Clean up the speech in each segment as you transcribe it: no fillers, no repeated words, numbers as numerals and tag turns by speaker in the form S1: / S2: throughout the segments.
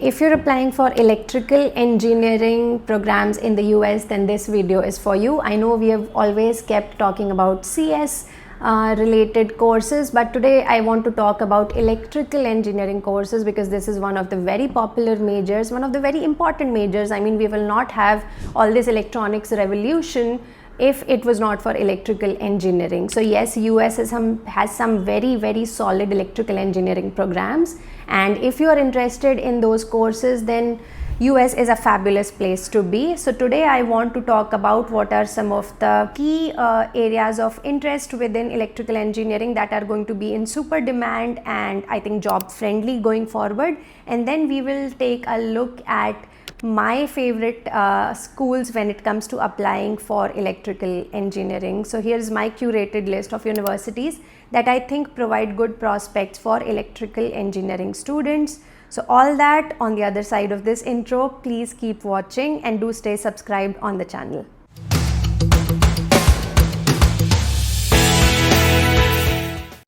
S1: If you're applying for electrical engineering programs in the US, then this video is for you. I know we have always kept talking about CS related courses, but today I want to talk about electrical engineering courses because this is one of the very popular majors, one of the very important majors. I mean, we will not have all this electronics revolution if it was not for electrical engineering. So yes, US has some very solid electrical engineering programs, and if you are interested in those courses, then US is a fabulous place to be. So today I want to talk about what are some of the key areas of interest within electrical engineering that are going to be in super demand and I think job friendly going forward, and then we will take a look at my favorite schools when it comes to applying for electrical engineering. So here's my curated list of universities that I think provide good prospects for electrical engineering students. So all that on the other side of this intro. Please keep watching and do stay subscribed on the channel.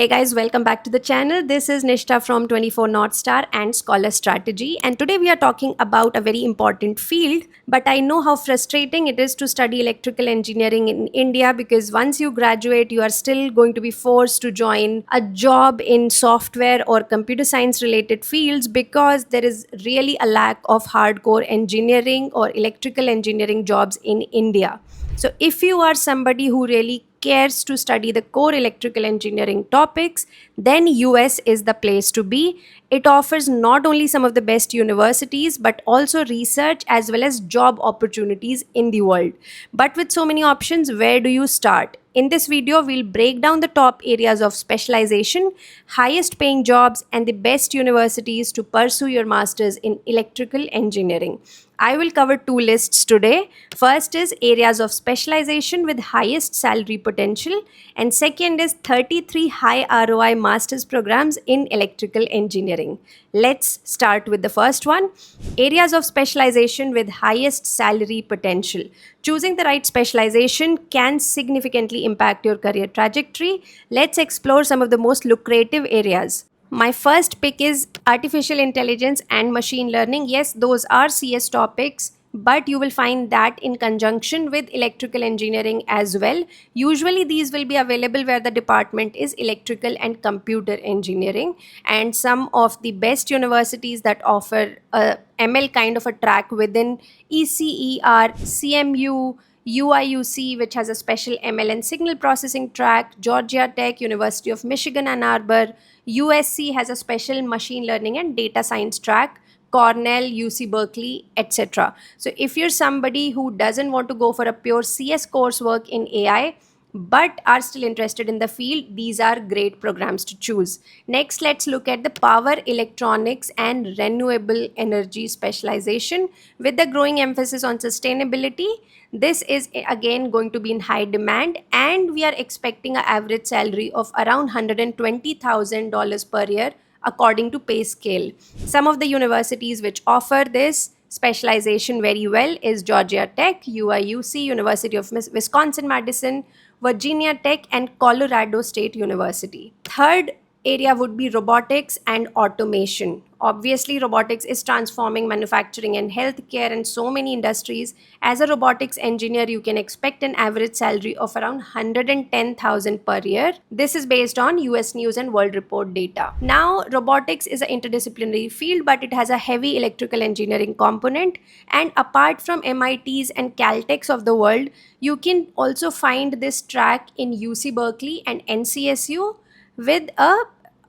S1: Hey guys, welcome back to the channel. This is Nishta from 24 North Star and Scholar Strategy, and today we are talking about a very important field, but I know how frustrating it is to study electrical engineering in India because once you graduate, you are still going to be forced to join a job in software or computer science related fields because there is really a lack of hardcore engineering or electrical engineering jobs in India. So if you are somebody who really cares to study the core electrical engineering topics, then US is the place to be. It offers not only some of the best universities but also research as well as job opportunities in the world. But with so many options, where do you start? In this video, we'll break down the top areas of specialization, highest paying jobs, and the best universities to pursue your masters in electrical engineering. I will cover two lists today. First is areas of specialization with highest salary potential, and second is 33 high ROI master's programs in electrical engineering. Let's start with the first one. Areas of specialization with highest salary potential. Choosing the right specialization can significantly impact your career trajectory. Let's explore some of the most lucrative areas. My first pick is artificial intelligence and machine learning. Yes, those are CS topics, but you will find that in conjunction with electrical engineering as well. Usually these will be available where the department is electrical and computer engineering, and some of the best universities that offer a ML kind of a track within ECER, CMU, UIUC, which has a special ML and signal processing track, Georgia Tech, University of Michigan Ann Arbor, USC has a special machine learning and data science track, Cornell, UC Berkeley, etc. So if you're somebody who doesn't want to go for a pure CS coursework in AI but are still interested in the field, these are great programs to choose. Next, let's look at the power electronics and renewable energy specialization with the growing emphasis on sustainability. This is again going to be in high demand, and we are expecting an average salary of around $120,000 per year according to pay scale. Some of the universities which offer this specialization very well is Georgia Tech, UIUC, University of Wisconsin-Madison, Virginia Tech, and Colorado State University. Third area would be robotics and automation. Obviously, robotics is transforming manufacturing and healthcare and so many industries. As a robotics engineer, you can expect an average salary of around $110,000 per year. This is based on US News and World Report data. Now, robotics is an interdisciplinary field, but it has a heavy electrical engineering component. And apart from MITs and Caltechs of the world, you can also find this track in UC Berkeley and NCSU with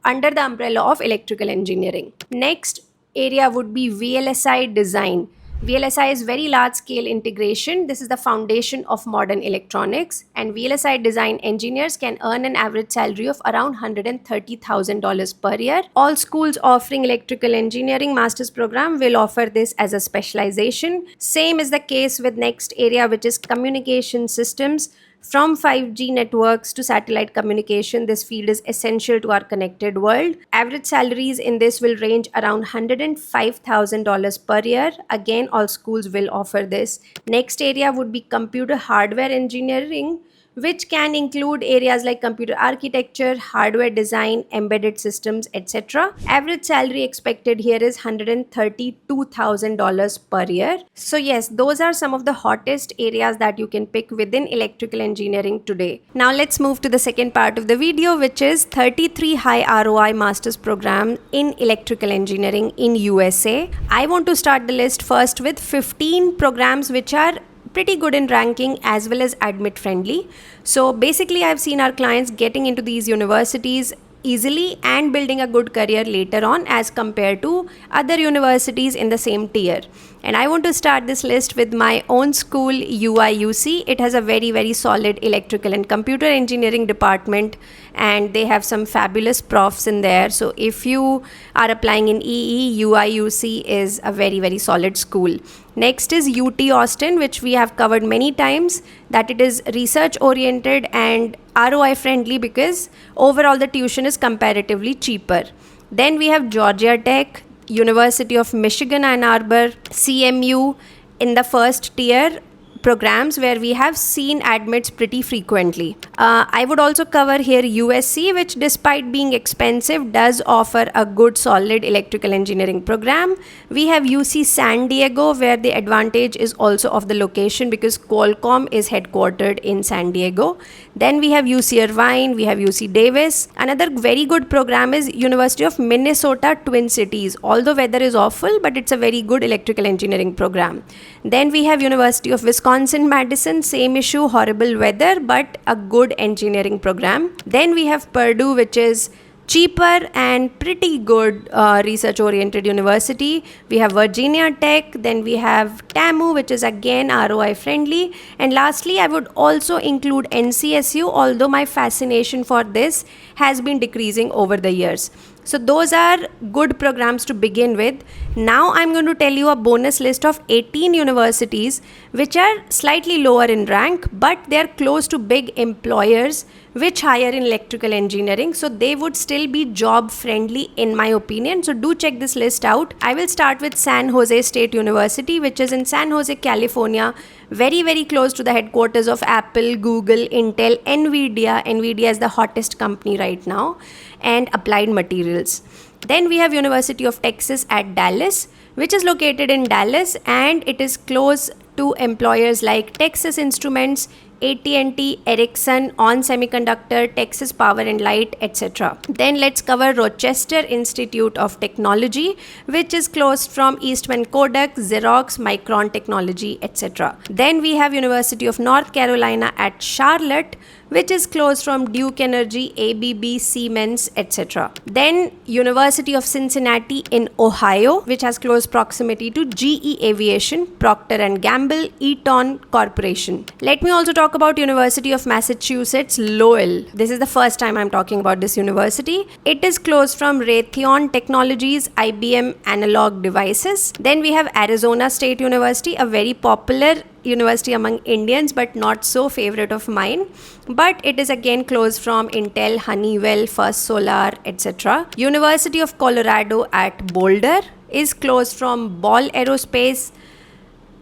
S1: under the umbrella of electrical engineering. Next area would be VLSI design. VLSI is very large scale integration. This is the foundation of modern electronics, and VLSI design engineers can earn an average salary of around $130,000 per year. All schools offering electrical engineering master's program will offer this as a specialization. Same is the case with next area, which is communication systems. From 5G networks to satellite communication, this field is essential to our connected world. Average salaries in this will range around $105,000 per year. Again, all schools will offer this. Next area would be computer hardware engineering, which can include areas like computer architecture, hardware design, embedded systems, etc. Average salary expected here is $132,000 per year. So yes, those are some of the hottest areas that you can pick within electrical engineering today. Now let's move to the second part of the video, which is 33 high ROI master's program in electrical engineering in USA. I want to start the list first with 15 programs which are pretty good in ranking as well as admit friendly. So basically I've seen our clients getting into these universities easily and building a good career later on as compared to other universities in the same tier. And I want to start this list with my own school, UIUC. It has a very solid electrical and computer engineering department, and they have some fabulous profs in there. So if you are applying in EE, UIUC is a very solid school. Next is UT Austin, which we have covered many times, that it is research oriented and ROI friendly because overall the tuition is comparatively cheaper. Then we have Georgia Tech, University of Michigan Ann Arbor, CMU in the first tier programs where we have seen admits pretty frequently. I would also cover here USC, which despite being expensive does offer a good solid electrical engineering program. We have UC San Diego, where the advantage is also of the location because Qualcomm is headquartered in San Diego. Then we have UC Irvine, we have UC Davis. Another very good program is University of Minnesota Twin Cities. Although weather is awful, but it's a very good electrical engineering program. Then we have University of Wisconsin-Madison, same issue, horrible weather, but a good engineering program. Then we have Purdue, which is cheaper and pretty good research-oriented university. We have Virginia Tech, then we have TAMU, which is again ROI friendly. And lastly, I would also include NCSU, although my fascination for this has been decreasing over the years. So those are good programs to begin with. Now I'm going to tell you a bonus list of 18 universities which are slightly lower in rank, but they are close to big employers which hire in electrical engineering. So they would still be job friendly in my opinion. So do check this list out. I will start with San Jose State University, which is in San Jose, California. Very close to the headquarters of Apple, Google, Intel, Nvidia. Nvidia is the hottest company right now, and Applied Materials. Then we have University of Texas at Dallas, which is located in Dallas, and it is close to employers like Texas Instruments, AT&T, Ericsson, ON Semiconductor, Texas Power and Light, etc. Then let's cover Rochester Institute of Technology, which is close from Eastman Kodak, Xerox, Micron Technology, etc. Then we have University of North Carolina at Charlotte, which is close from Duke Energy, ABB, Siemens, etc. Then University of Cincinnati in Ohio, which has close proximity to GE Aviation, Procter & Gamble, Eaton Corporation. Let me also talk about University of Massachusetts, Lowell. This is the first time I'm talking about this university. It is close from Raytheon Technologies, IBM Analog Devices. Then we have Arizona State University, a very popular university among Indians but not so favorite of mine, but it is again close from Intel, Honeywell, First Solar, etc. University of Colorado at Boulder is close from Ball Aerospace,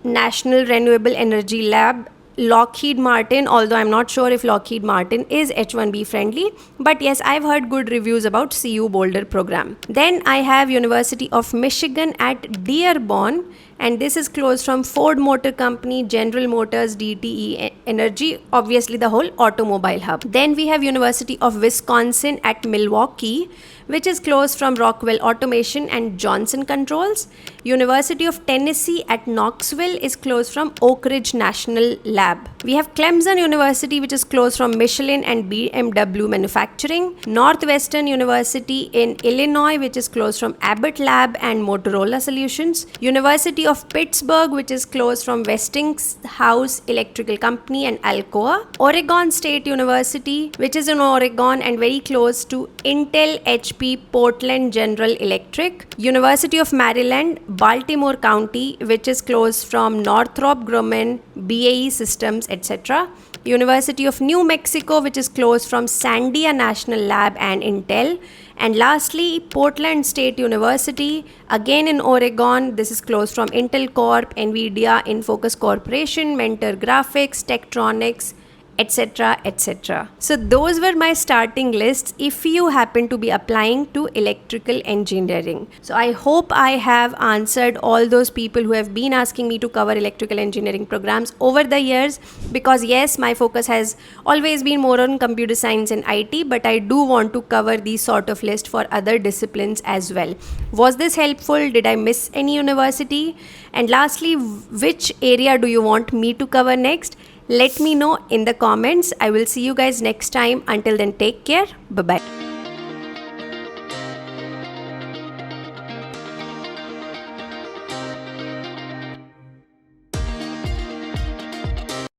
S1: National Renewable Energy Lab, Lockheed Martin, although I'm not sure if Lockheed Martin is H1B friendly, but yes, I've heard good reviews about CU Boulder program. Then I have University of Michigan at Dearborn, and this is close from Ford Motor Company, General Motors, DTE Energy, obviously the whole automobile hub. Then we have University of Wisconsin at Milwaukee, which is close from Rockwell Automation and Johnson Controls. University of Tennessee at Knoxville is close from Oak Ridge National Lab. We have Clemson University, which is close from Michelin and BMW Manufacturing. Northwestern University in Illinois, which is close from Abbott Lab and Motorola Solutions. University of Pittsburgh, which is close from Westinghouse Electrical Company and Alcoa. Oregon State University, which is in Oregon and very close to Intel, HP, Portland General Electric. University of Maryland, Baltimore County, which is close from Northrop Grumman, BAE Systems, etc. University of New Mexico, which is close from Sandia National Lab and Intel. And lastly, Portland State University, again in Oregon. This is close from Intel Corp, Nvidia, Infocus Corporation, Mentor Graphics, Tektronix, etc. etc. So, those were my starting lists if you happen to be applying to electrical engineering. So, I hope I have answered all those people who have been asking me to cover electrical engineering programs over the years, because yes, my focus has always been more on computer science and IT, but I do want to cover these sort of list for other disciplines as well. Was this helpful? Did I miss any university? And lastly, which area do you want me to cover next? Let me know in the comments. I will see you guys next time. Until then, take care. Bye bye.